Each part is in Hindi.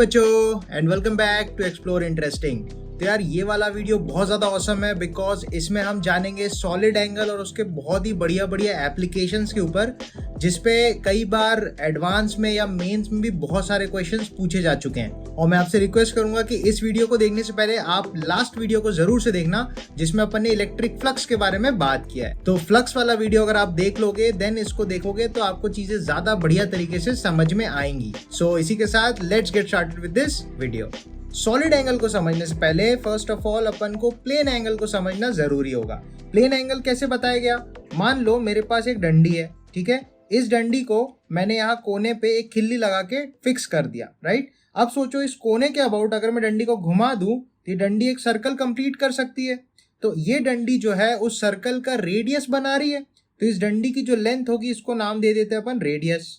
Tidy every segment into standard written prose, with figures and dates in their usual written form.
बच्चों and welcome back to explore interesting. तो यार ये वाला वीडियो बहुत ज़्यादा ऑसम है बिकॉज इसमें हम जानेंगे सॉलिड एंगल और उसके बहुत ही बढ़िया बढ़िया एप्लीकेशंस के ऊपर, जिसपे कई बार एडवांस में या मेंस में भी बहुत सारे क्वेश्चंस पूछे जा चुके हैं। और मैं आपसे रिक्वेस्ट करूंगा कि इस वीडियो को देखने से पहले आप लास्ट वीडियो को जरूर से देखना, जिसमें अपन ने इलेक्ट्रिक फ्लक्स के बारे में बात किया है। तो फ्लक्स वाला वीडियो अगर आप देख लोगे देन इसको देखोगे तो आपको चीजें ज्यादा बढ़िया तरीके से समझ में आएंगी। सो इसी के साथ let's get started with this video. Solid angle को समझने से पहले फर्स्ट ऑफ ऑल अपन को प्लेन एंगल को समझना जरूरी होगा। प्लेन एंगल कैसे बताया गया? मान लो मेरे पास एक डंडी है, ठीक है। इस डंडी को मैंने यहाँ कोने पे एक खिल्ली लगा के फिक्स कर दिया, राइट। अब सोचो इस कोने के अबाउट अगर मैं डंडी को घुमा दूं तो ये डंडी एक सर्कल कंप्लीट कर सकती है। तो ये डंडी जो है उस सर्कल का रेडियस बना रही है। तो इस डंडी की जो लेंथ होगी इसको नाम दे देते हैं अपन रेडियस,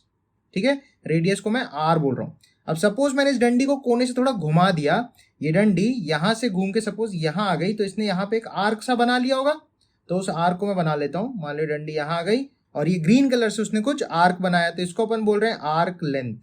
ठीक है। रेडियस को मैं आर बोल रहा हूँ। अब सपोज मैंने इस डंडी को कोने से थोड़ा घुमा दिया, ये डंडी यहां से घूम के सपोज यहां आ गई, तो इसने यहाँ पे एक आर्क सा बना लिया होगा। तो उस आर्क को मैं बना लेता हूं। मान लो डंडी यहां आ गई और ये ग्रीन कलर से उसने कुछ आर्क बनाया, तो इसको अपन बोल रहे हैं आर्क लेंथ,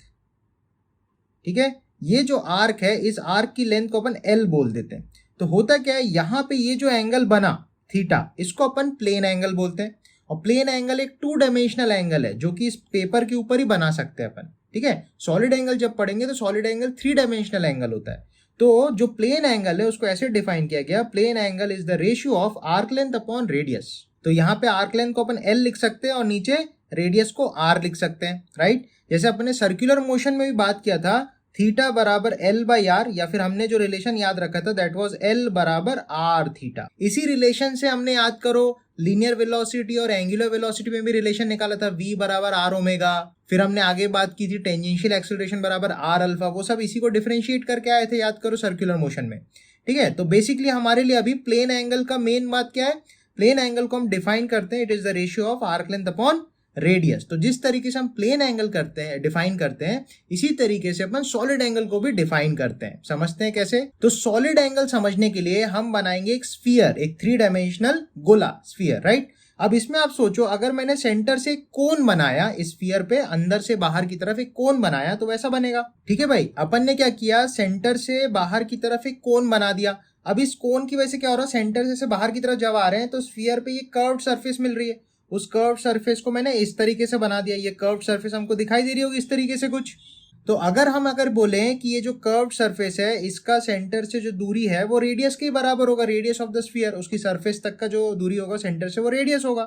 ठीक है। ये जो आर्क है इस आर्क की लेंथ को अपन एल बोल देते हैं। तो होता क्या है, यहाँ पे ये जो एंगल बना थीटा, इसको अपन प्लेन एंगल बोलते हैं। और प्लेन एंगल एक 2 डायमेंशनल एंगल है जो कि इस पेपर के ऊपर ही बना सकते हैं अपन, ठीक है। सॉलिड एंगल जब पढ़ेंगे तो सॉलिड एंगल 3 डायमेंशनल एंगल होता है। तो जो प्लेन एंगल है उसको ऐसे डिफाइन किया गया, plane angle is the ratio of arc length upon radius. तो यहाँ पे आर्क लेंथ को अपन एल लिख सकते हैं और नीचे रेडियस को आर लिख सकते हैं, राइट। जैसे अपने सर्कुलर मोशन में भी बात किया था, थीटा बराबर एल बाई आर, या फिर हमने जो रिलेशन याद रखा था दैट वाज एल बराबर आर थीटा। इसी रिलेशन से हमने याद करो लीनियर वेलोसिटी और एंगुलर वेलोसिटी में भी रिलेशन निकाला था, v बराबर आर ओमेगा। फिर हमने आगे बात की थी टेंजेंशियल एक्सेलरेशन बराबर आर अल्फा। वो सब इसी को डिफरेंशिएट करके आए थे, याद करो, सर्कुलर मोशन में, ठीक है। तो बेसिकली हमारे लिए अभी प्लेन एंगल का मेन बात क्या है? प्लेन एंगल को हम डिफाइन करते हैं, it is the ratio of arc length upon radius. तो जिस तरीके से हम प्लेन एंगल करते हैं, डिफाइन करते हैं, इसी तरीके से अपन सॉलिड एंगल को भी डिफाइन करते हैं। समझते हैं कैसे? तो सॉलिड एंगल समझने के लिए हम बनाएंगे एक स्फीयर, एक 3 डायमेंशनल गोला स्फीयर, राइट। अब इसमें आप सोचो अगर मैंने सेंटर से कोन बनाया, इस स्फीयर पे अंदर से बाहर की तरफ एक कोन बनाया तो वैसा बनेगा, ठीक है भाई। अपन ने क्या किया, सेंटर से बाहर की तरफ एक कोन बना दिया। अब इस कोन की वजह से क्या हो रहा है, सेंटर से बाहर की तरफ जब आ रहे हैं तो स्फीयर पे ये कर्व्ड सरफेस मिल रही है। उस कर्व सरफेस को मैंने इस तरीके से बना दिया। ये कर्व सरफेस हमको दिखाई दे रही होगी इस तरीके से कुछ। तो अगर बोलें कि ये जो कर्व सरफेस है इसका सेंटर से जो दूरी है वो रेडियस के बराबर होगा, रेडियस ऑफ द स्फीयर, उसकी सरफेस तक का जो दूरी होगा सेंटर से वो रेडियस होगा।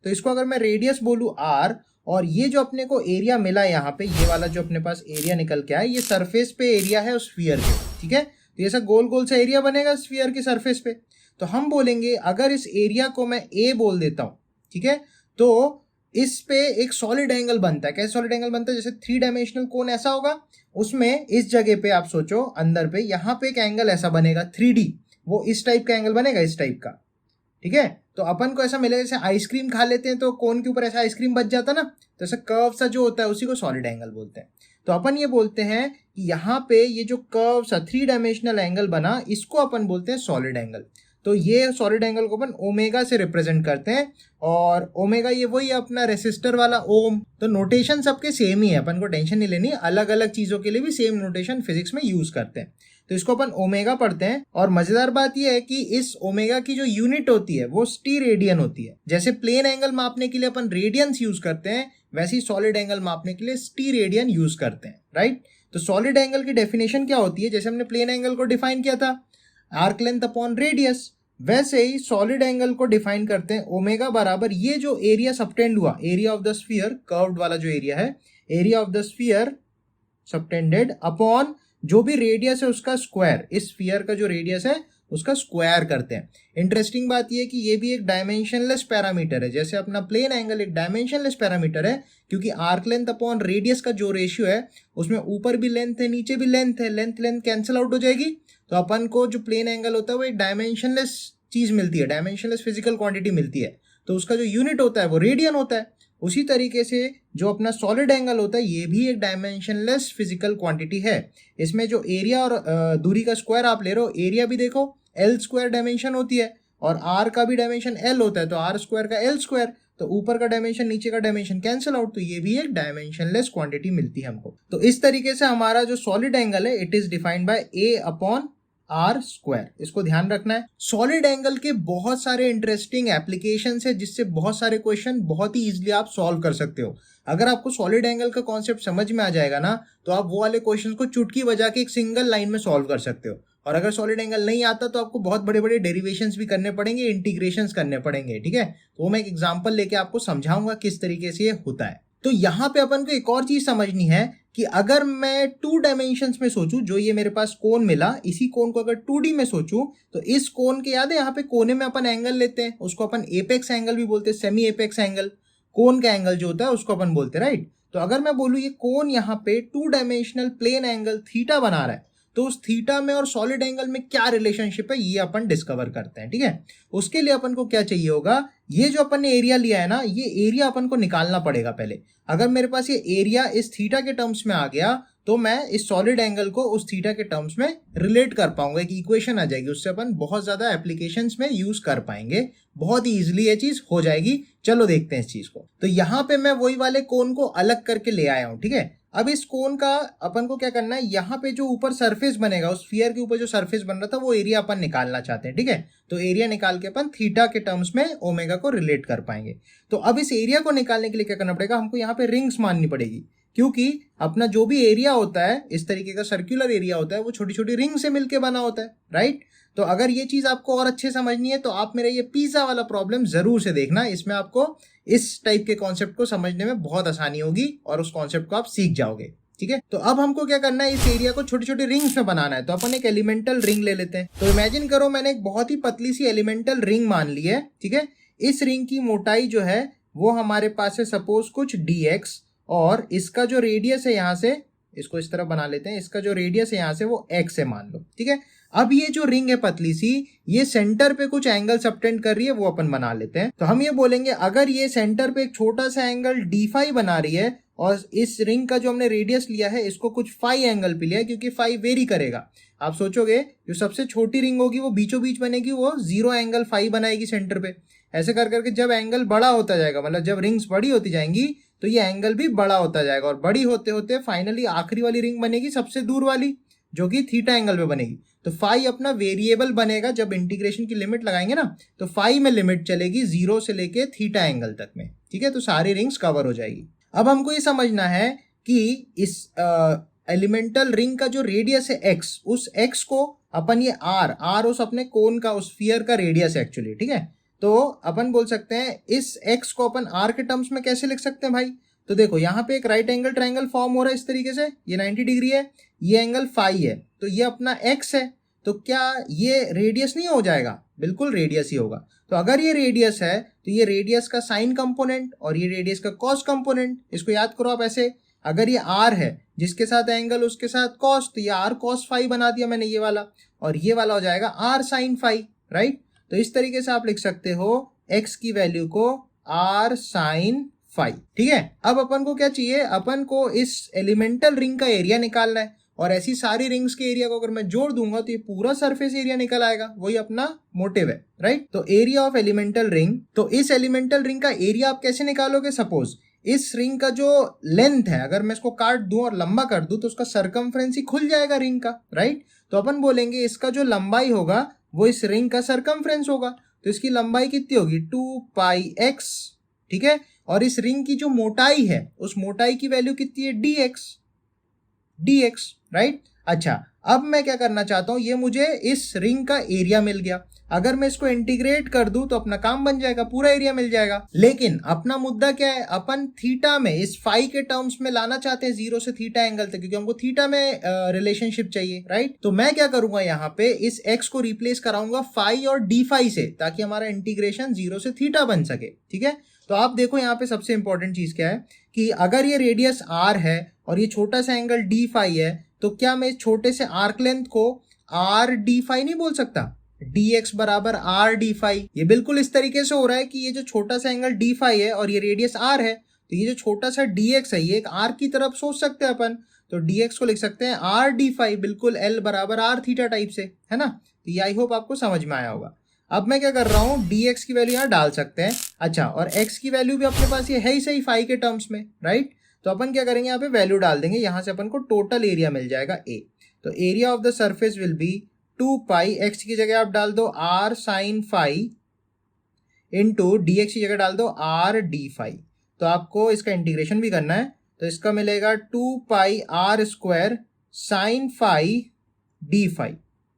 तो इसको अगर मैं रेडियस बोलूँ आर, और ये जो अपने को एरिया मिला यहाँ पे, ये वाला जो अपने पास एरिया निकल के आया, ये सरफेस पे एरिया है उस स्फीयर के, ठीक है। तो ऐसा गोल गोल सा एरिया बनेगा स्फीयर की सरफेस पे। तो हम बोलेंगे अगर इस एरिया को मैं ए बोल देता हूँ, ठीक है, तो इस पे एक सॉलिड एंगल बनता है। कैसे सॉलिड एंगल बनता है? जैसे 3 डायमेंशनल कोन ऐसा होगा, उसमें इस जगह पे आप सोचो अंदर पे यहाँ पे एक एंगल ऐसा बनेगा 3D, वो इस टाइप का एंगल बनेगा, इस टाइप का, ठीक है। तो अपन को ऐसा मिलेगा जैसे आइसक्रीम खा लेते हैं तो कोन के ऊपर ऐसा आइसक्रीम बच जाता ना, तो ऐसा कर्व सा जो होता है उसी को सॉलिड एंगल बोलते हैं। तो अपन ये बोलते हैं कि यहाँ पे ये जो कर्व सा 3 डायमेंशनल एंगल बना, इसको अपन बोलते हैं सॉलिड एंगल। तो ये सॉलिड एंगल को अपन ओमेगा से रिप्रेजेंट करते हैं, और ओमेगा ये वही अपना रेसिस्टर वाला ओम। तो नोटेशन सबके सेम ही है, अपन को टेंशन नहीं लेनी, अलग अलग चीजों के लिए भी सेम नोटेशन फिजिक्स में यूज करते हैं। तो इसको अपन ओमेगा पढ़ते हैं। और मजेदार बात यह है कि इस ओमेगा की जो यूनिट होती है वो स्टी रेडियन होती है। जैसे प्लेन एंगल मापने के लिए अपन रेडियंस यूज करते हैं, वैसे ही सॉलिड एंगल मापने के लिए स्टी रेडियन यूज करते हैं, राइट। तो सॉलिड एंगल की डेफिनेशन क्या होती है? जैसे हमने प्लेन एंगल को डिफाइन किया था आर्क लेंथ अपॉन रेडियस, वैसे ही सॉलिड एंगल को डिफाइन करते हैं ओमेगा बराबर ये जो एरिया सबटेंड हुआ, area of the sphere, curved वाला जो एरिया है, area of the sphere subtended upon जो भी रेडियस है उसका स्क्वायर। इस स्फीयर का जो रेडियस है उसका स्क्वायर करते हैं। इंटरेस्टिंग बात यह है कि ये भी एक डायमेंशनलेस पैरामीटर है। जैसे अपना प्लेन एंगल एक डायमेंशनलेस पैरामीटर है, क्योंकि आर्क लेंथ अपॉन रेडियस का जो रेशियो है उसमें ऊपर भी लेंथ है नीचे भी लेंथ है, लेंथ लेंथ कैंसिल आउट हो जाएगी। तो अपन को जो प्लेन एंगल होता है वो एक डायमेंशनलेस चीज मिलती है, डायमेंशनलेस फिजिकल क्वांटिटी मिलती है। तो उसका जो यूनिट होता है वो रेडियन होता है। उसी तरीके से जो अपना सॉलिड एंगल होता है ये भी एक डायमेंशनलेस फिजिकल क्वांटिटी है। इसमें जो एरिया और दूरी का स्क्वायर आप ले रहे हो, एरिया भी देखो एल स्क्वायर डायमेंशन होती है और आर का भी डायमेंशन एल होता है, तो आर स्क्वायर का एल स्क्वायर। तो ऊपर का डायमेंशन नीचे का डायमेंशन कैंसिल आउट, तो ये भी एक डायमेंशनलेस क्वांटिटी मिलती है हमको। तो इस तरीके से हमारा जो सॉलिड एंगल है it is defined by a upon r square, इसको ध्यान रखना है। सॉलिड एंगल के बहुत सारे इंटरेस्टिंग एप्लीकेशंस है जिससे बहुत सारे क्वेश्चन बहुत ही इजीली आप सॉल्व कर सकते हो। अगर आपको सॉलिड एंगल का कॉन्सेप्ट समझ में आ जाएगा ना तो आप वो वाले क्वेश्चन को चुटकी बजा के एक सिंगल लाइन में सॉल्व कर सकते हो। और अगर सॉलिड एंगल नहीं आता तो आपको बहुत बड़े बड़े डेरिवेशंस भी करने पड़ेंगे, इंटीग्रेशंस करने पड़ेंगे, ठीक है। तो वो मैं एक एग्जांपल लेके आपको समझाऊंगा किस तरीके से ये होता है। तो यहाँ पे अपन को एक और चीज समझनी है कि अगर मैं 2 डायमेंशंस में सोचूं, जो ये मेरे पास कोन मिला, इसी कोन को अगर 2D में सोचूं तो इस कोन के याद है यहाँ पे कोने में अपन एंगल लेते हैं, उसको अपन एपेक्स एंगल भी बोलते हैं, सेमी एपेक्स एंगल। कोन का एंगल जो होता है उसको अपन बोलते हैं, राइट। तो अगर मैं बोलूं ये कोन यहाँ पे 2 डायमेंशनल प्लेन एंगल थीटा बना रहा है तो उस थीटा में और सॉलिड एंगल में क्या रिलेशनशिप है ये अपन डिस्कवर करते हैं, ठीक है। उसके लिए अपन को क्या चाहिए होगा, ये जो अपन ने एरिया लिया है ना, ये एरिया अपन को निकालना पड़ेगा पहले। अगर मेरे पास ये एरिया इस थीटा के टर्म्स में आ गया तो मैं इस सॉलिड एंगल को उस थीटा के टर्म्स में रिलेट कर पाऊंगा, एक इक्वेशन आ जाएगी, उससे अपन बहुत ज्यादा एप्लीकेशंस में यूज कर पाएंगे, बहुत ही इजीली ये चीज हो जाएगी। चलो देखते हैं इस चीज को। तो यहाँ पे मैं वही वाले कोन को अलग करके ले आया हूँ, ठीक है। अब इस कोन का अपन को क्या करना है, यहाँ पे जो ऊपर सरफेस बनेगा, उस स्फीयर के ऊपर जो सरफेस बन रहा था वो एरिया अपन निकालना चाहते हैं, ठीक है। तो एरिया निकाल के अपन थीटा के टर्म्स में ओमेगा को रिलेट कर पाएंगे। तो अब इस एरिया को निकालने के लिए क्या करना पड़ेगा, हमको यहाँ पे रिंग्स माननी पड़ेगी, क्योंकि अपना जो भी एरिया होता है इस तरीके का सर्कुलर एरिया होता है वो छोटी छोटी रिंग से मिलके बना होता है, राइट। तो अगर ये चीज आपको और अच्छे समझनी है तो आप मेरा ये पिज्जा वाला प्रॉब्लम जरूर से देखना, इसमें आपको इस टाइप के कॉन्सेप्ट को समझने में बहुत आसानी होगी और उस कॉन्सेप्ट को आप सीख जाओगे, ठीक है। तो अब हमको क्या करना है, इस एरिया को छोटी छोटी रिंग्स में बनाना है। तो अपन एक एलिमेंटल रिंग ले लेते हैं। तो इमेजिन करो मैंने एक बहुत ही पतली सी एलिमेंटल रिंग मान ली है, ठीक है। इस रिंग की मोटाई जो है वो हमारे पास है सपोज कुछ dx, और इसका जो रेडियस है यहाँ से, इसको इस तरह बना लेते हैं, इसका जो रेडियस है यहाँ से वो x है मान लो, ठीक है। अब ये जो रिंग है पतली सी, ये सेंटर पे कुछ एंगल सबटेंड कर रही है, वो अपन बना लेते हैं। तो हम ये बोलेंगे अगर ये सेंटर पे एक छोटा सा एंगल d फाई बना रही है और इस रिंग का जो हमने रेडियस लिया है इसको कुछ फाई एंगल पे लिया है, क्योंकि फाई वेरी करेगा। आप सोचोगे जो सबसे छोटी रिंग होगी वो बीचों बीच बनेगी, वो 0 एंगल फाई बनाएगी सेंटर पे। ऐसे कर करके जब एंगल बड़ा होता जाएगा, मतलब जब रिंग्स बड़ी होती जाएंगी तो ये एंगल भी बड़ा होता जाएगा, और बड़ी होते होते फाइनली आखिरी वाली रिंग बनेगी सबसे दूर वाली, जो कि थीटा एंगल पे बनेगी। तो फाई अपना वेरिएबल बनेगा, जब इंटीग्रेशन की लिमिट लगाएंगे ना तो फाई में लिमिट चलेगी 0 से लेके थीटा एंगल तक में, ठीक है। तो सारी रिंग्स कवर हो जाएगी। अब हमको ये समझना है कि इस एलिमेंटल रिंग का जो रेडियस है x, उस x को अपन ये r उस अपने कोन का, उस स्फीयर का रेडियस है एक्चुअली, ठीक है। तो अपन बोल सकते हैं इस x को अपन r के टर्म्स में कैसे लिख सकते हैं भाई। तो देखो यहाँ पे एक राइट एंगल ट्रायंगल फॉर्म हो रहा है इस तरीके से, ये 90 डिग्री है, ये एंगल फाई है, तो ये अपना x है। तो क्या ये रेडियस नहीं हो जाएगा, बिल्कुल रेडियस ही होगा। तो अगर ये रेडियस है तो ये रेडियस का साइन कंपोनेंट और ये रेडियस का कॉस कंपोनेंट, इसको याद करो आप ऐसे। अगर ये r है जिसके साथ एंगल उसके साथ कॉस, तो ये r cos फाई बना दिया मैंने ये वाला, और ये वाला हो जाएगा r sin फाई, राइट। तो इस तरीके से आप लिख सकते हो x की वैल्यू को r sin फाई, ठीक है। अब अपन को क्या चाहिए, अपन को इस एलिमेंटल रिंग का एरिया निकालना है, और ऐसी सारी रिंग्स के एरिया को अगर मैं जोड़ दूंगा तो ये पूरा सरफेस एरिया निकल आएगा, वही अपना मोटिव है, राइट। तो एरिया ऑफ एलिमेंटल रिंग, तो इस एलिमेंटल रिंग का एरिया आप कैसे निकालोगे, सपोज इस रिंग का जो लेंथ है अगर मैं इसको काट दूं और लंबा कर दूं तो उसका सरकमफ्रेंस ही खुल जाएगा रिंग का, राइट। तो अपन बोलेंगे इसका जो लंबाई होगा वो इस रिंग का सरकमफ्रेंस होगा, तो इसकी लंबाई कितनी होगी 2πx, ठीक है। और इस रिंग की जो मोटाई है उस मोटाई की वैल्यू कितनी है dx, राइट। अच्छा, अब मैं क्या करना चाहता हूं, ये मुझे इस रिंग का एरिया मिल गया। अगर मैं इसको इंटीग्रेट कर दूं तो अपना काम बन जाएगा, पूरा एरिया मिल जाएगा। लेकिन अपना मुद्दा क्या है, अपन थीटा में इस फाई के टर्म्स में लाना चाहते हैं 0 से थीटा एंगल तक, क्योंकि हमको थीटा में रिलेशनशिप चाहिए, राइट। तो मैं क्या करूंगा, यहाँ पे इस x को रिप्लेस कराऊंगा फाई और डी फाई से, ताकि हमारा इंटीग्रेशन 0 से थीटा बन सके, ठीक है। तो आप देखो यहाँ पे सबसे इंपॉर्टेंट चीज क्या है कि अगर ये रेडियस r है और ये छोटा सा एंगल डी फाई है, तो क्या मैं इस छोटे से आर्क लेंथ को r डी फाई नहीं बोल सकता, dx बराबर r डी फाई। ये बिल्कुल इस तरीके से हो रहा है कि ये जो छोटा सा एंगल डी फाई है और ये रेडियस r है, तो ये जो छोटा सा dx है ये एक r की तरफ सोच सकते हैं अपन, तो dx को लिख सकते हैं r डी फाई, बिल्कुल l बराबर r थीटा टाइप से, है ना। तो ये आई होप आपको समझ में आया होगा। अब मैं क्या कर रहा हूँ, dx की वैल्यू यहाँ डाल सकते हैं, अच्छा, और x की वैल्यू भी अपने पास ये है ही सही फाई के टर्म्स में, राइट। तो अपन क्या करेंगे, यहाँ पे वैल्यू डाल देंगे, यहाँ से अपन को टोटल एरिया मिल जाएगा a। तो area of the surface will be 2 pi, x की जगह आप डाल दो r sine phi into dx की जगह डाल दो r d फाई। तो आपको इसका इंटीग्रेशन भी करना है, तो इसका मिलेगा 2 pi r square sine phi d phi.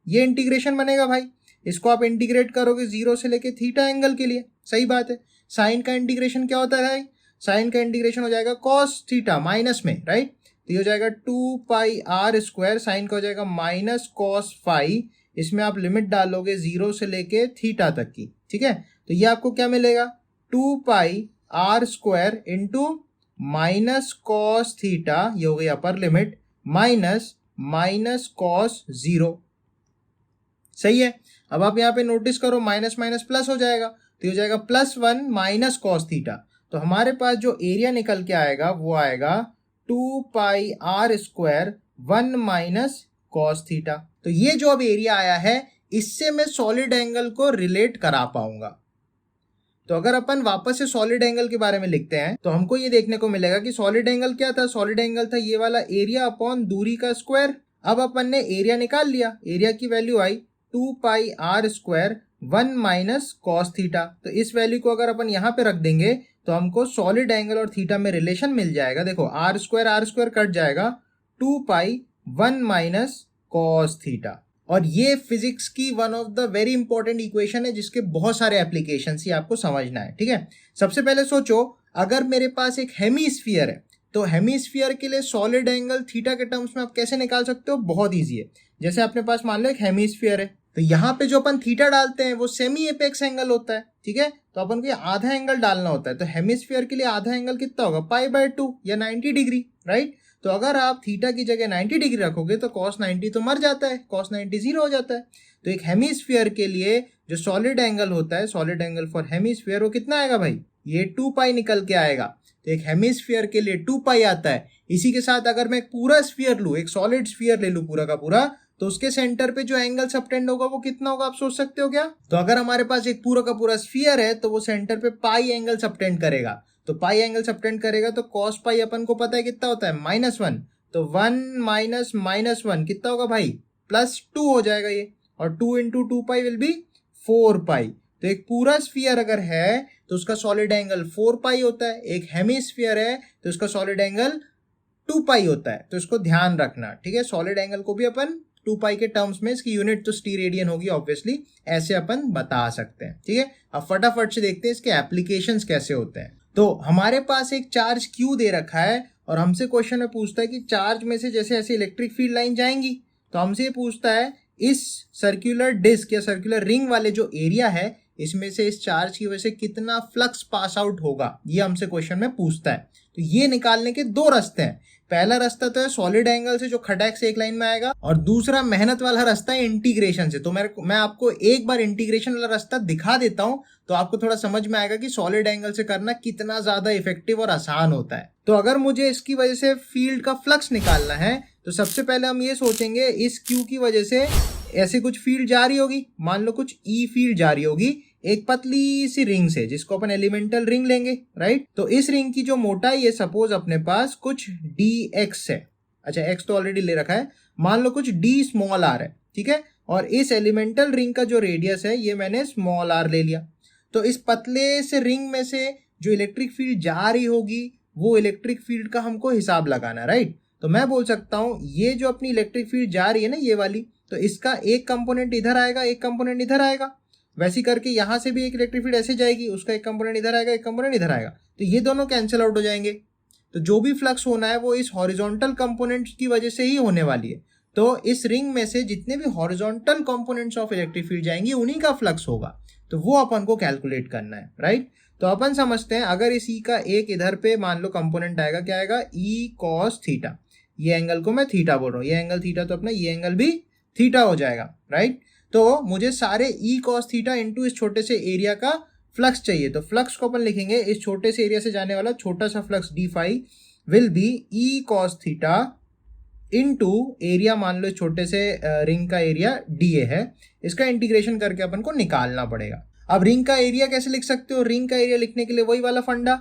ये इंटीग्रेशन बनेगा भाई। इसको आप इंटीग्रेट करोगे 0 से लेके थीटा एंगल के लिए, सही बात है। साइन का इंटीग्रेशन क्या होता है भाई, साइन का इंटीग्रेशन हो जाएगा कॉस थीटा माइनस में, राइट। तो ये हो जाएगा 2 पाई r स्क्वायर, साइन का हो जाएगा माइनस कॉस फाई, इसमें आप लिमिट डालोगे 0 से लेके थीटा तक की, ठीक है। तो ये आपको क्या मिलेगा, 2 pi r square into minus cos theta, ये हो गई अपर लिमिट, माइनस कॉस 0, सही है। अब आप यहाँ पे नोटिस करो माइनस माइनस प्लस हो जाएगा, तो हो जाएगा +1 माइनस कॉस थीटा। तो हमारे पास जो एरिया निकल के आएगा वो आएगा 2 pi r square 1 minus cos theta. तो ये जो अब एरिया आया है, इससे मैं सॉलिड एंगल को रिलेट करा पाऊंगा। तो अगर अपन वापस से सॉलिड एंगल के बारे में लिखते हैं तो हमको ये देखने को मिलेगा कि सॉलिड एंगल क्या था, सॉलिड एंगल था ये वाला एरिया अपॉन दूरी का स्क्वायर। अब अपन ने एरिया निकाल लिया, एरिया की वैल्यू आई 2 pi r square 1 minus cos theta. तो इस वैल्यू को अगर अपन यहाँ पे रख देंगे तो हमको सॉलिड एंगल और थीटा में रिलेशन मिल जाएगा। देखो r स्क्वायर कट जाएगा, 2 पाई 1 माइनस कॉस थीटा। और ये फिजिक्स की one of the very important equation है जिसके बहुत सारे एप्लीकेशंस ही आपको समझना है, ठीक है। सबसे पहले सोचो, अगर मेरे पास एक हेमीस्फीयर है तो हेमीस्फीयर के लिए सॉलिड एंगल थीटा के टर्म्स में आप कैसे निकाल सकते हो, बहुत ईजी है। जैसे अपने पास मान लो एक हेमीस्फीयर है, तो यहाँ पे जो अपन थीटा डालते हैं वो सेमी एपेक्स एंगल होता है, ठीक है। तो अपन को आधा एंगल डालना होता है, तो हेमीस्फीयर के लिए आधा एंगल कितना होगा, π/2 या 90 डिग्री, राइट। तो अगर आप थीटा की जगह 90 डिग्री रखोगे तो cos 90 तो मर जाता है, cos 90 0 हो जाता है। तो एक हेमीस्फीयर के लिए जो सॉलिड एंगल होता है, सॉलिड एंगल फॉर हेमीस्फीयर, वो कितना आएगा भाई, ये 2 पाई निकल के आएगा। तो एक हेमीस्फीयर के लिए 2 पाई आता है। इसी के साथ अगर मैं एक पूरा स्फीयर लूँ, एक सॉलिड स्फीयर ले लूँ पूरा का पूरा, तो उसके सेंटर पे जो एंगल सबटेंड होगा वो कितना होगा, आप सोच सकते हो क्या। तो अगर हमारे पास एक पूरा का पूरा स्फीयर है तो वो सेंटर पे पाई एंगल सबटेंड करेगा। तो पाई एंगल सबटेंड करेगा तो कॉस पाई अपन को पता है कितना होता है, -1। तो 1 माइनस -1 कितना होगा भाई, +2 हो जाएगा ये। और 2 इंटू 2 पाई विल बी 4 पाई। तो एक पूरा स्फीयर अगर है तो उसका सॉलिड एंगल 4 पाई होता है। एक हेमीस्फीयर है तो उसका सॉलिड एंगल 2 पाई होता है। तो इसको ध्यान रखना, ठीक है। सॉलिड एंगल को भी अपन 2 पाई के टर्म्स में, इसकी यूनिट तो स्टीरेडियन होगी ऑब्वियसली, ऐसे अपन बता सकते हैं, ठीक है। अब फटाफट से देखते हैं इसके एप्लीकेशंस कैसे होते हैं। तो हमारे पास एक चार्ज Q दे रखा है और हमसे क्वेश्चन में पूछता है कि चार्ज में से जैसे ऐसे इलेक्ट्रिक फील्ड लाइन जाएंगी, तो हमसे ये पूछता है इस सर्कुलर डिस्क या सर्कुलर रिंग वाले जो एरिया है, इसमें से इस चार्ज की वजह से कितना फ्लक्स पास आउट होगा, ये हमसे क्वेश्चन में पूछता है। तो ये निकालने के दो रास्ते हैं। पहला रास्ता तो है सॉलिड एंगल से, जो खटैक से एक लाइन में आएगा, और दूसरा मेहनत वाला रास्ता है इंटीग्रेशन से। तो मैं आपको एक बार इंटीग्रेशन वाला रास्ता दिखा देता हूं तो आपको थोड़ा समझ में आएगा कि सॉलिड एंगल से करना कितना ज्यादा इफेक्टिव और आसान होता है। तो अगर मुझे इसकी वजह से फील्ड का फ्लक्स निकालना है तो सबसे पहले हम ये सोचेंगे, इस क्यू की वजह से ऐसे कुछ फील्ड जा रही होगी, मान लो कुछ ई फील्ड जा रही होगी एक पतली सी रिंग से, जिसको अपन एलिमेंटल रिंग लेंगे, राइट। तो इस रिंग की जो मोटाई है, सपोज अपने पास कुछ dx है, अच्छा x तो ऑलरेडी ले रखा है, मान लो कुछ d स्मॉल r है, ठीक है। और इस एलिमेंटल रिंग का जो रेडियस है ये मैंने स्मॉल r ले लिया। तो इस पतले से रिंग में से जो इलेक्ट्रिक फील्ड जा रही होगी वो इलेक्ट्रिक फील्ड का हमको हिसाब लगाना, राइट। तो मैं बोल सकता हूं ये जो अपनी इलेक्ट्रिक फील्ड जा रही है ना, ये वाली, तो इसका एक कंपोनेंट इधर आएगा, एक कंपोनेंट इधर आएगा। वैसे करके यहां से भी एक इलेक्ट्रिक फील्ड ऐसे जाएगी, उसका एक कंपोनेंट इधर आएगा, एक कंपोनेंट इधर आएगा। तो ये दोनों कैंसिल आउट हो जाएंगे। तो जो भी फ्लक्स होना है वो इस हॉरिजॉन्टल कंपोनेंट्स की वजह से ही होने वाली है। तो इस रिंग में से जितने भी horizontal components of electric field जाएंगी उन्हीं का फ्लक्स होगा। तो वो अपन को कैलकुलेट करना है, राइट। तो अपन समझते हैं, अगर इस ई का एक इधर पे मान लो कंपोनेंट आएगा, क्या आएगा, ई कॉस थीटा। ये एंगल को मैं थीटा बोल रहा हूँ, ये एंगल थीटा, तो अपना ये एंगल भी थीटा हो जाएगा, राइट। तो मुझे सारे ई कॉस थीटा इंटू इस छोटे से एरिया का फ्लक्स चाहिए। तो फ्लक्स को अपन लिखेंगे, इस छोटे से एरिया से जाने वाला छोटा सा flux d phi will be E cos theta into area, मान लो छोटे से रिंग का एरिया डी ए है, इसका इंटीग्रेशन करके अपन को निकालना पड़ेगा। अब रिंग का एरिया कैसे लिख सकते हो? रिंग का एरिया लिखने के लिए वही वाला फंडा,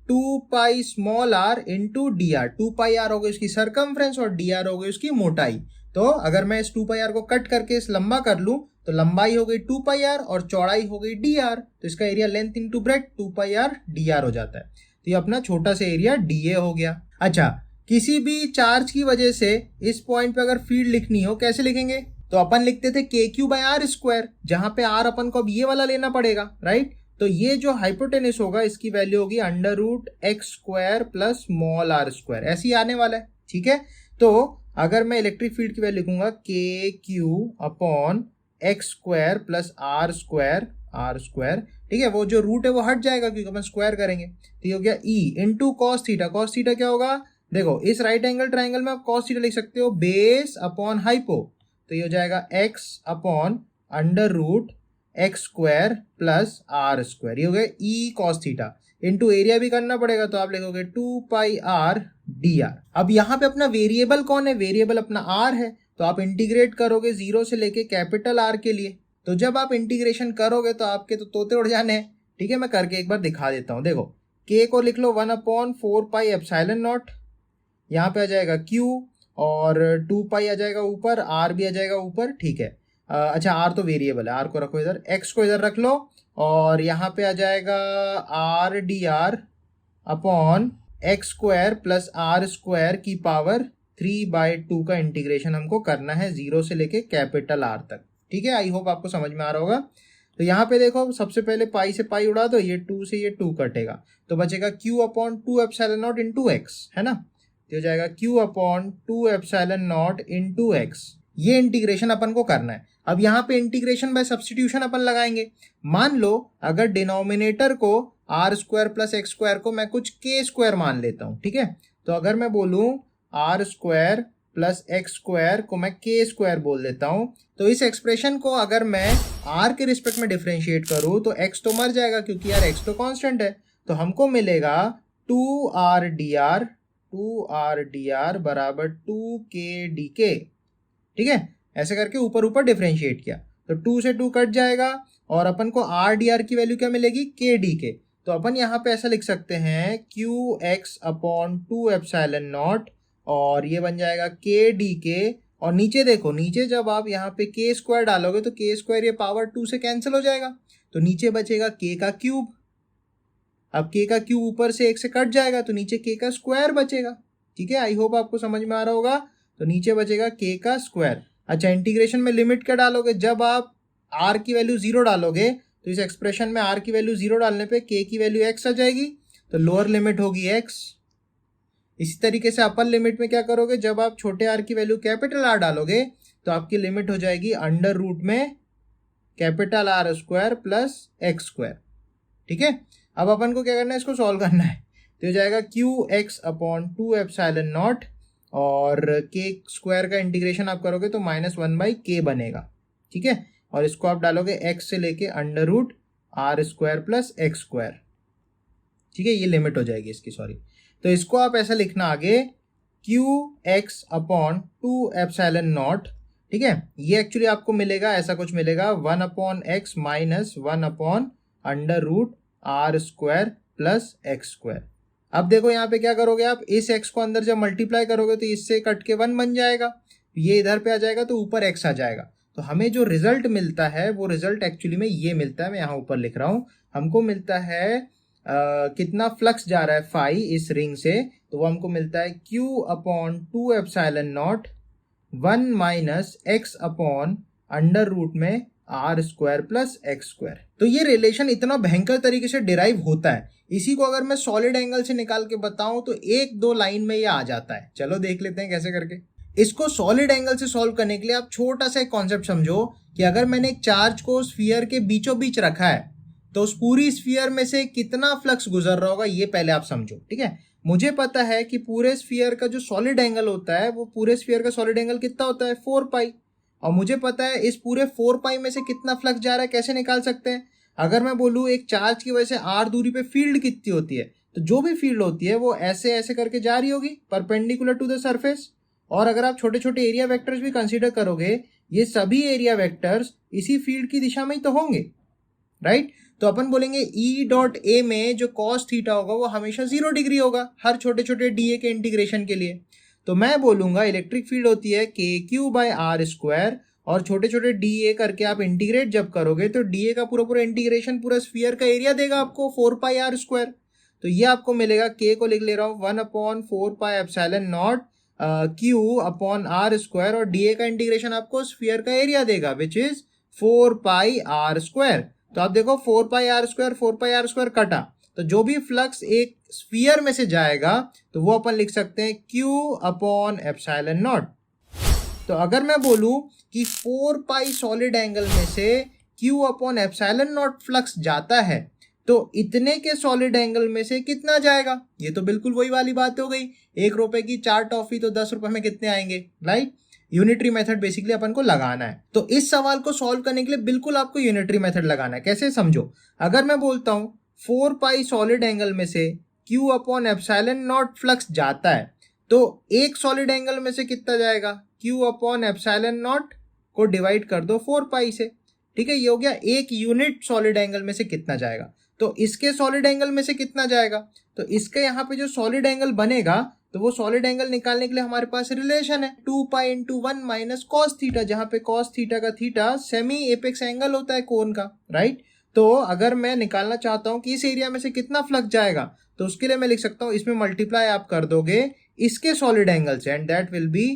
2 pi small r into d r. 2 pi r हो गई उसकी सरकमफ्रेंस और डी आर हो गई उसकी मोटाई। तो अगर मैं इस 2 पाई आर को कट करके इस लंबा कर लूं तो लंबाई हो गई 2 पाई आर और चौड़ाई हो गई डी आर। तो इसका area length into breadth 2 pi are d are हो जाता है। तो ये अपना छोटा सा एरिया डी ए हो गया। अच्छा, किसी भी चार्ज की वजह से इस पॉइंट पे अगर फील्ड लिखनी हो कैसे लिखेंगे? तो अपन लिखते थे के क्यू बाय आर स्क्वायर, जहां पे आर अपन को अब ये वाला लेना पड़ेगा, राइट? तो ये जो हाइपोटेनिस होगा इसकी वैल्यू होगी under root x square plus small r square, ऐसे ही आने वाला है, ठीक है? तो अगर मैं इलेक्ट्रिक फील्ड की वैल्यू लिखूंगा के q upon x square plus r square, ठीक है? वो जो रूट है वो हट जाएगा क्योंकि अपन स्क्वायर करेंगे। तो ये हो गया E into cos theta. Cos theta क्या होगा? देखो इस राइट एंगल ट्राइंगल में आप कॉस थीटा लिख सकते हो बेस अपॉन हाइपो। तो ये हो जाएगा x upon under root x square plus r square, ये हो गया E cos theta. Into area भी करना पड़ेगा तो आप लिखोगे 2 पाई आर डी आर। अब यहाँ पे अपना वेरिएबल कौन है? वेरिएबल अपना आर है। तो आप इंटीग्रेट करोगे 0 से लेके कैपिटल आर के लिए। तो जब आप इंटीग्रेशन करोगे तो आपके तो तोते उड़ जाने हैं, ठीक है? मैं करके एक बार दिखा देता हूँ। देखो के को लिख लो 1/4 पाई एप्सिलॉन नॉट, यहाँ पे आ जाएगा क्यू और 2 पाई आ जाएगा ऊपर, आर भी आ जाएगा ऊपर, ठीक है? अच्छा आर तो वेरिएबल है, आर को रखो इधर, एक्स को इधर रख लो और यहाँ पे आ जाएगा r d r upon x square plus r square की पावर 3/2 का इंटीग्रेशन हमको करना है 0 से लेके कैपिटल आर तक, ठीक है? आई होप आपको समझ में आ रहा होगा। तो यहाँ पे देखो सबसे पहले पाई से पाई उड़ा दो, ये 2 से ये 2 कटेगा तो बचेगा Q upon 2 epsilon not into x, है ना? तो हो जाएगा Q upon 2 epsilon not into x. ये इंटीग्रेशन अपन को करना है। अब यहाँ पे इंटीग्रेशन बाय सब्स्टिट्यूशन अपन लगाएंगे। मान लो अगर डिनोमिनेटर को r square plus x square को मैं कुछ के स्क्वायर मान लेता हूँ, ठीक है? तो अगर मैं बोलूँ r square plus x square को मैं के स्क्वायर बोल देता हूँ, तो इस एक्सप्रेशन को अगर मैं आर के रिस्पेक्ट में डिफरेंशिएट करूँ तो एक्स तो मर जाएगा क्योंकि यार एक्स तो कांस्टेंट है। तो हमको मिलेगा 2r dr बराबर 2k dk, ठीक है? ऐसे करके ऊपर ऊपर डिफरेंशिएट किया तो 2 से 2 कट जाएगा और अपन को आर डी आर की वैल्यू क्या मिलेगी? के डी के। तो अपन यहाँ पे ऐसा लिख सकते हैं Q x upon 2 epsilon not और ये बन जाएगा के डी के। और नीचे देखो, नीचे जब आप यहाँ पे के स्क्वायर डालोगे तो के स्क्वायर ये पावर 2 से कैंसिल हो जाएगा तो नीचे बचेगा के का क्यूब। अब के का क्यूब ऊपर से 1 से कट जाएगा तो नीचे के का स्क्वायर बचेगा, ठीक है? आई होप आपको समझ में आ रहा होगा। तो नीचे बचेगा के का स्क्वायर। अच्छा, इंटीग्रेशन में लिमिट क्या डालोगे? जब आप आर की वैल्यू 0 डालोगे तो इस एक्सप्रेशन में आर की वैल्यू 0 डालने पे के की वैल्यू एक्स आ जाएगी तो लोअर लिमिट होगी एक्स। इसी तरीके से अपर लिमिट में क्या करोगे? जब आप छोटे आर की वैल्यू कैपिटल आर डालोगे तो आपकी लिमिट हो जाएगी अंडर रूट में capital R square plus x square, ठीक है? अब अपन को क्या करना है? इसको सॉल्व करना है। तो हो जाएगा Q x upon 2 epsilon not और के स्क्वायर का इंटीग्रेशन आप करोगे तो -1/k बनेगा, ठीक है? और इसको आप डालोगे एक्स से लेके under root r square plus x square, ठीक है? ये लिमिट हो जाएगी इसकी, सॉरी। तो इसको आप ऐसा लिखना आगे Q x upon 2 epsilon not, ठीक है? ये एक्चुअली आपको मिलेगा, ऐसा कुछ मिलेगा 1/x minus 1/ under root r square plus x square. अब देखो यहाँ पे क्या करोगे आप? इस x को अंदर जब मल्टीप्लाई करोगे तो इससे कट के 1 बन जाएगा, ये इधर पे आ जाएगा तो ऊपर x आ जाएगा। तो हमें जो रिजल्ट मिलता है वो रिजल्ट एक्चुअली में ये मिलता है, मैं यहाँ ऊपर लिख रहा हूँ। हमको मिलता है कितना फ्लक्स जा रहा है फाई इस रिंग से, तो वो हमको मिलता है q upon 2 epsilon not 1 minus x upon under root में R square plus x square. तो ये रिलेशन इतना भयंकर तरीके से डिराइव होता है। इसी को अगर मैं सॉलिड एंगल से निकाल के बताऊं तो 1-2 लाइन में ये आ जाता है। चलो देख लेते हैं कैसे करके। इसको सॉलिड एंगल से सॉल्व करने के लिए आप छोटा सा एक कॉन्सेप्ट समझो कि अगर मैंने एक चार्ज को स्फीयर के बीचों बीच रखा है तो उस पूरी स्फीयर में से कितना फ्लक्स गुजर रहा होगा ये पहले आप समझो, ठीक है? मुझे पता है कि पूरे स्फीयर का जो सॉलिड एंगल होता है वो पूरे स्फीयर का सॉलिड एंगल कितना होता है? 4 पाई। और मुझे पता है इस पूरे 4 पाई में से कितना फ्लक्स जा रहा है, कैसे निकाल सकते हैं? अगर मैं बोलूँ एक चार्ज की वजह से आर दूरी पे फील्ड कितनी होती है, तो जो भी फील्ड होती है वो ऐसे ऐसे करके जा रही होगी परपेंडिकुलर टू द सरफेस। और अगर आप छोटे छोटे एरिया वेक्टर्स भी कंसीडर करोगे, ये सभी एरिया वेक्टर्स इसी फील्ड की दिशा में ही तो होंगे। राइट। तो अपन बोलेंगे ई डॉट ए में जो कॉस थीटा होगा वो हमेशा 0 डिग्री होगा हर छोटे छोटे डी ए के इंटीग्रेशन के लिए। तो मैं बोलूंगा इलेक्ट्रिक फील्ड होती है के क्यू बाई आर स्क्वायर, और छोटे छोटे डी ए करके आप इंटीग्रेट जब करोगे तो डी ए का पूरा पूरा इंटीग्रेशन पूरा स्फीयर का एरिया देगा आपको 4 पाई आर स्क्वायर। तो ये आपको मिलेगा, के को लिख ले रहा हूँ 1/4 pi epsilon not q upon r square, और डी ए का इंटीग्रेशन आपको स्फीयर का एरिया देगा which is 4 pi r square. तो आप देखो 4 पाई आर स्क्वायर कटा, तो जो भी फ्लक्स एक स्फीयर में से जाएगा तो वो अपन लिख सकते हैं Q अपॉन एप्सिलॉन नॉट। तो अगर मैं बोलूं कि 4 पाई सॉलिड एंगल में से Q upon epsilon not flux जाता है तो इतने के सॉलिड एंगल में से कितना जाएगा, ये तो बिल्कुल वही वाली बात हो गई, 1 रुपए की 4 टॉफी तो 10 रुपए में कितने आएंगे, राइट। यूनिटरी मेथड बेसिकली अपन को लगाना है। तो इस सवाल को सॉल्व करने के लिए बिल्कुल आपको यूनिटरी मेथड लगाना है। कैसे समझो, अगर मैं बोलता हूं 4 पाई सॉलिड एंगल में से Q upon epsilon not flux जाता है तो एक सॉलिड एंगल में से कितना जाएगा, Q अपॉन एप्सिलॉन नॉट को डिवाइड कर दो 4 पाई से, ठीक है। ये हो गया एक यूनिट सॉलिड एंगल में से कितना जाएगा। तो इसके सॉलिड एंगल में से कितना जाएगा, तो इसके यहाँ पे जो सॉलिड एंगल बनेगा तो वो सॉलिड एंगल निकालने के लिए हमारे पास रिलेशन है 2 pi into 1 minus cos theta, जहां पे कॉस थीटा का थीटा सेमी एपेक्स एंगल होता है कोन का, राइट। तो अगर मैं निकालना चाहता हूं कि इस एरिया में से कितना फ्लक्स जाएगा तो उसके लिए मैं लिख सकता हूं इसमें मल्टीप्लाई आप कर दोगे इसके सॉलिड एंगल से, and that will be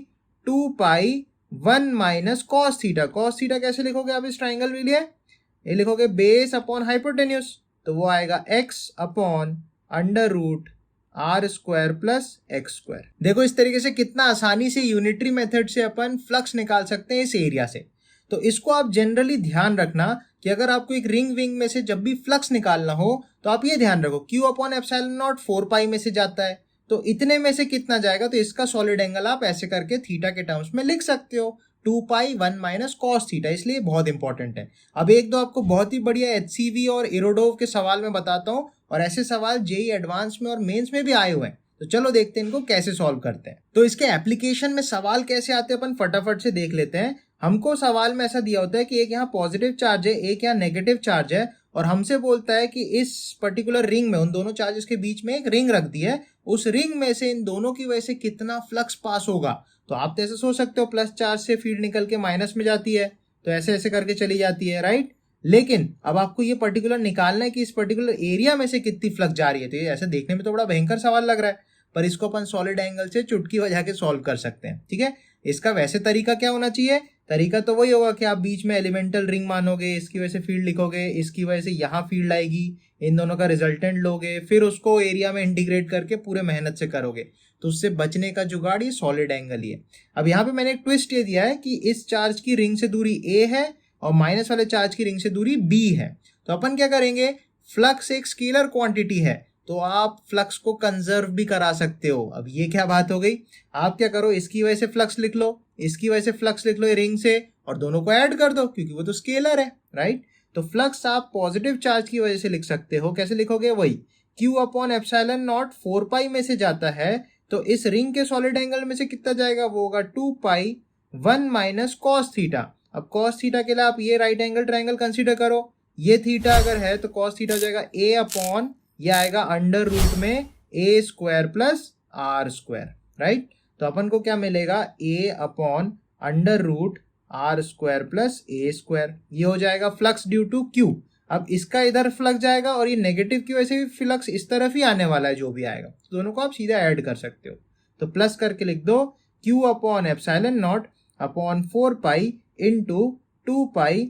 2 pi 1 minus cos theta. Cos theta कैसे लिखोगे आप इस ट्राइंगल के लिए, ये लिखोगे बेस अपॉन हाइपोटेन्यूज, तो वो आएगा x upon under root r square plus x square. देखो इस तरीके से कितना आसानी से यूनिटरी मेथड से अपन फ्लक्स निकाल सकते हैं इस एरिया से। तो इसको आप जनरली ध्यान रखना कि अगर आपको एक रिंग विंग में से जब भी फ्लक्स निकालना हो तो आप ये ध्यान रखो Q अपॉन एप्सिलॉन नॉट 4 पाई में से जाता है तो इतने में से कितना जाएगा, तो इसका सॉलिड एंगल आप ऐसे करके थीटा के टर्म्स में लिख सकते हो 2 पाई 1 माइनस कॉस थीटा, इसलिए बहुत इंपॉर्टेंट है। अब एक दो आपको बहुत ही बढ़िया HCV और इरोडोव के सवाल में बताता हूँ, और ऐसे सवाल जेई एडवांस में और मेंस में भी आए हुए हैं। तो चलो देखते हैं इनको कैसे सॉल्व करते हैं। तो इसके एप्लीकेशन में सवाल कैसे आते हैं अपन फटाफट से देख लेते हैं। हमको सवाल में ऐसा दिया होता है कि एक यहाँ पॉजिटिव चार्ज है, एक यहाँ नेगेटिव चार्ज है, और हमसे बोलता है कि इस पर्टिकुलर रिंग में उन दोनों चार्जेस के बीच में एक रिंग रख दी है, उस रिंग में से इन दोनों की वजह से कितना फ्लक्स पास होगा। तो आप तो ऐसे सोच सकते हो प्लस चार्ज से फील्ड निकल के माइनस में जाती है तो ऐसे ऐसे करके चली जाती है, राइट। लेकिन अब आपको ये पर्टिकुलर निकालना है कि इस पर्टिकुलर एरिया में से कितनी फ्लक्स जा रही है। तो ये ऐसे देखने में तो बड़ा भयंकर सवाल लग रहा है, पर इसको अपन सॉलिड एंगल से चुटकी बजा के सॉल्व कर सकते हैं, ठीक है। इसका वैसे तरीका क्या होना चाहिए, तरीका तो वही होगा कि आप बीच में एलिमेंटल रिंग मानोगे, इसकी वजह से फील्ड लिखोगे, इसकी वजह से यहाँ फील्ड आएगी, इन दोनों का रिजल्टेंट लोगे, फिर उसको एरिया में इंटीग्रेट करके पूरे मेहनत से करोगे। तो उससे बचने का जुगाड़ ये सॉलिड एंगल ही है। अब यहाँ पे मैंने एक ट्विस्ट ये दिया है कि इस चार्ज की रिंग से दूरी a है और माइनस वाले चार्ज की रिंग से दूरी b है। तो अपन क्या करेंगे, फ्लक्स एक स्केलर क्वांटिटी है तो आप फ्लक्स को कंजर्व भी करा सकते हो। अब ये क्या बात हो गई, आप क्या करो, इसकी वजह से फ्लक्स लिख लो, इसकी वजह से फ्लक्स लिख लो ये रिंग से, और दोनों को ऐड कर दो क्योंकि वो तो स्केलर है, राइट। तो फ्लक्स आप पॉजिटिव चार्ज की वजह से लिख सकते हो, कैसे लिखोगे, वही Q अपॉन एप्सिलॉन नॉट 4 पाई में से जाता है तो इस रिंग के सॉलिड एंगल में से कितना जाएगा, वो होगा 2 पाई 1 माइनस कॉस थीटा। अब कॉस थीटा के लिए आप ये राइट एंगल ट्राइंगल कंसीडर करो, ये थीटा अगर है तो कॉस थीटा हो जाएगा a अपॉन, ये आएगा अंडर रूट में a square plus r square, right. तो अपन को क्या मिलेगा, a upon under root r square plus a square, ये हो जाएगा फ्लक्स ड्यू टू Q। अब इसका इधर फ्लक्स जाएगा और ये नेगेटिव की वजह से भी फ्लक्स इस तरफ ही आने वाला है, जो भी आएगा दोनों को आप सीधा ऐड कर सकते हो। तो प्लस करके लिख दो Q upon epsilon not upon 4 pi into 2 pi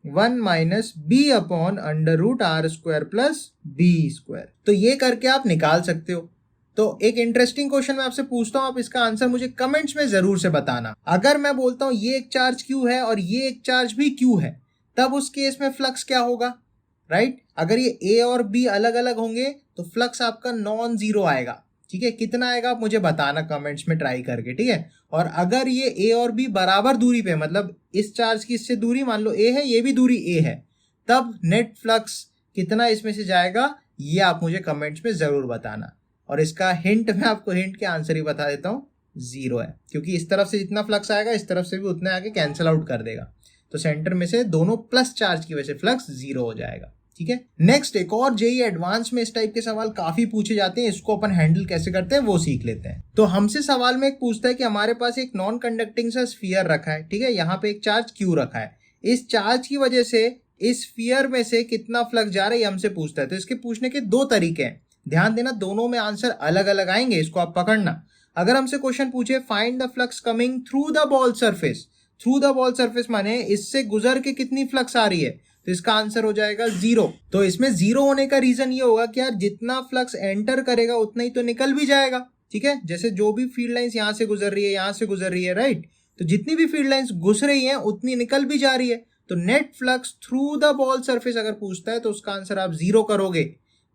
1 minus b upon under root r square plus b square. तो ये करके आप निकाल सकते हो। तो एक इंटरेस्टिंग क्वेश्चन मैं आपसे पूछता हूं, आप इसका आंसर मुझे कमेंट्स में जरूर से बताना। अगर मैं बोलता हूं ये एक चार्ज Q है और ये एक चार्ज भी Q है, तब उस केस में फ्लक्स क्या होगा, राइट। अगर ये A और B अलग अलग होंगे तो फ्लक्स आपका नॉन जीरो आएगा, ठीक है। कितना आएगा आप मुझे बताना कमेंट्स में ट्राई करके, ठीक है। और अगर ये A और B बराबर दूरी पे, मतलब इस चार्ज की इससे दूरी मान लो A है, ये भी दूरी A है, तब नेट फ्लक्स कितना इसमें से जाएगा, ये आप मुझे कमेंट्स में जरूर बताना। और इसका हिंट मैं आपको हिंट के आंसर ही बता देता हूँ, 0 है, क्योंकि इस तरफ से जितना फ्लक्स आएगा इस तरफ से भी उतना आगे कैंसिल आउट कर देगा। तो सेंटर में से दोनों प्लस चार्ज की वजह से फ्लक्स 0 हो जाएगा। ठीक है, नेक्स्ट एक और जेईई एडवांस में इस टाइप के सवाल काफी पूछे जाते हैं, इसको अपन हैंडल कैसे करते हैं वो सीख लेते हैं। तो हमसे सवाल में एक पूछता है कि हमारे पास एक नॉन कंडक्टिंग सा स्फीयर रखा है, ठीक है, यहाँ पे एक चार्ज क्यू रखा है, इस चार्ज की वजह से इस स्फीयर में से कितना फ्लक्स जा रहा है हमसे पूछता है। तो इसके पूछने के दो तरीके हैं, ध्यान देना, दोनों में आंसर अलग अलग आएंगे, इसको आप पकड़ना। अगर हमसे क्वेश्चन पूछे find the flux coming through the ball surface, through the ball surface माने इससे गुजर के कितनी फ्लक्स आ रही है, तो इसका आंसर हो जाएगा 0। तो इसमें 0 होने का रीजन ये होगा कि यार जितना फ्लक्स एंटर करेगा उतना ही तो निकल भी जाएगा। ठीक है, जैसे जो भी फील्ड लाइंस यहाँ से गुजर रही है, यहाँ से गुजर रही है, राइट, तो जितनी भी फील्ड लाइंस घुस रही है उतनी निकल भी जा रही है। तो net flux through the ball surface अगर पूछता है तो उसका आंसर आप 0 करोगे।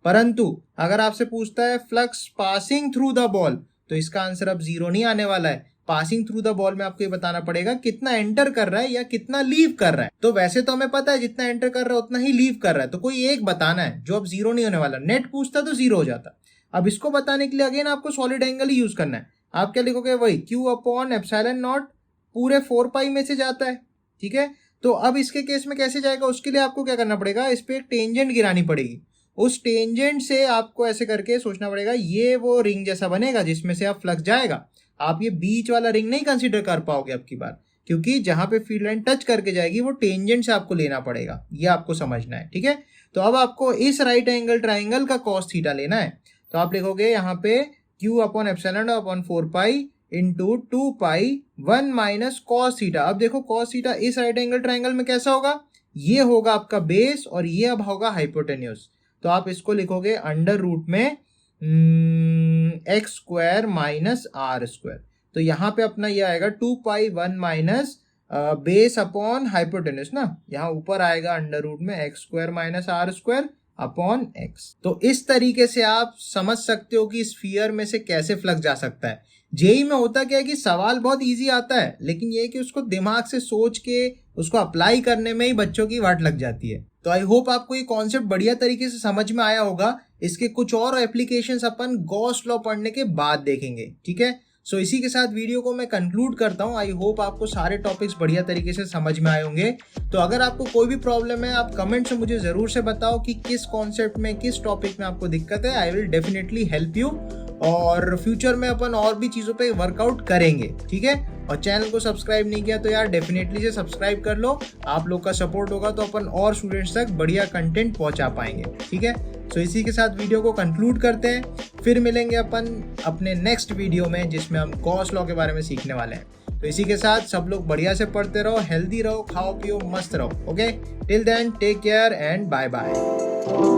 परंतु अगर आपसे पूछता है flux passing through the ball, तो इसका आंसर अब 0 नहीं आने वाला है। पासिंग थ्रू द बॉल में आपको ये बताना पड़ेगा कितना एंटर कर रहा है या कितना लीव कर रहा है। तो वैसे तो हमें पता है जितना एंटर कर रहा है उतना ही लीव कर रहा है, तो कोई एक बताना है जो अब 0 नहीं होने वाला। नेट पूछता तो 0 हो जाता। अब इसको बताने के लिए अगेन आपको सॉलिड एंगल ही यूज करना है। आप क्या लिखोगे, वही क्यू अपॉन एप्सिलॉन नॉट पूरे 4 पाई में से जाता है। ठीक है, तो अब इसके केस में कैसे जाएगा, उसके लिए आपको क्या करना पड़ेगा, इस पे एक टेंजेंट गिरानी पड़ेगी। उस टेंजेंट से आपको ऐसे करके सोचना पड़ेगा, ये वो रिंग जैसा बनेगा जिसमें से आप फ्लक्स जाएगा। आप ये बीच वाला रिंग नहीं कंसीडर कर पाओगे अब की बार, क्योंकि जहां पे फील्ड लाइन टच करके जाएगी वो टेंजेंट से आपको लेना पड़ेगा, ये आपको समझना है। ठीक है, तो अब आपको इस राइट एंगल ट्राइंगल का कॉस थीटा लेना है। तो आप लिखोगे यहाँ पे Q upon epsilon upon 4 pi into 2 pi 1 minus cos theta. अब देखो कॉस थीटा इस राइट एंगल ट्राइंगल में कैसा होगा, ये होगा आपका बेस और ये अब होगा हाइपोटेन्यूज। तो आप इसको लिखोगे अंडर रूट में x square minus r square. तो यहाँ पे अपना ये आएगा 2 pi 1 minus base upon hypotenuse ना, यहाँ ऊपर आएगा अंडर रूट में x square minus r square upon x. तो इस तरीके से आप समझ सकते हो कि स्फीयर में से कैसे फ्लक्स जा सकता है। जेईई में होता क्या है कि सवाल बहुत इजी आता है, लेकिन ये कि उसको दिमाग से सोच के उसको अप्लाई करने में ही बच्चों की वाट लग जाती है। तो आई होप आपको ये कॉन्सेप्ट बढ़िया तरीके से समझ में आया होगा। इसके कुछ और एप्लीकेशंस अपन गॉस लॉ पढ़ने के बाद देखेंगे। ठीक है, सो इसी के साथ वीडियो को मैं कंक्लूड करता हूँ। आई होप आपको सारे टॉपिक्स बढ़िया तरीके से समझ में आए होंगे। तो अगर आपको कोई भी प्रॉब्लम है आप कमेंट से मुझे जरूर से बताओ कि किस कॉन्सेप्ट में, किस टॉपिक में आपको दिक्कत है। I will definitely help you, और फ्यूचर में अपन और भी चीज़ों पे वर्कआउट करेंगे। ठीक है, और चैनल को सब्सक्राइब नहीं किया तो यार डेफिनेटली से सब्सक्राइब कर लो। आप लोग का सपोर्ट होगा तो अपन और स्टूडेंट्स तक बढ़िया कंटेंट पहुंचा पाएंगे। ठीक है, सो इसी के साथ वीडियो को कंक्लूड करते हैं, फिर मिलेंगे अपन अपने नेक्स्ट वीडियो में जिसमें हम गॉस लॉ के बारे में सीखने वाले हैं। तो इसी के साथ सब लोग बढ़िया से पढ़ते रहो, हेल्दी रहो, खाओ पियो, मस्त रहो। Okay, till then take care and bye bye.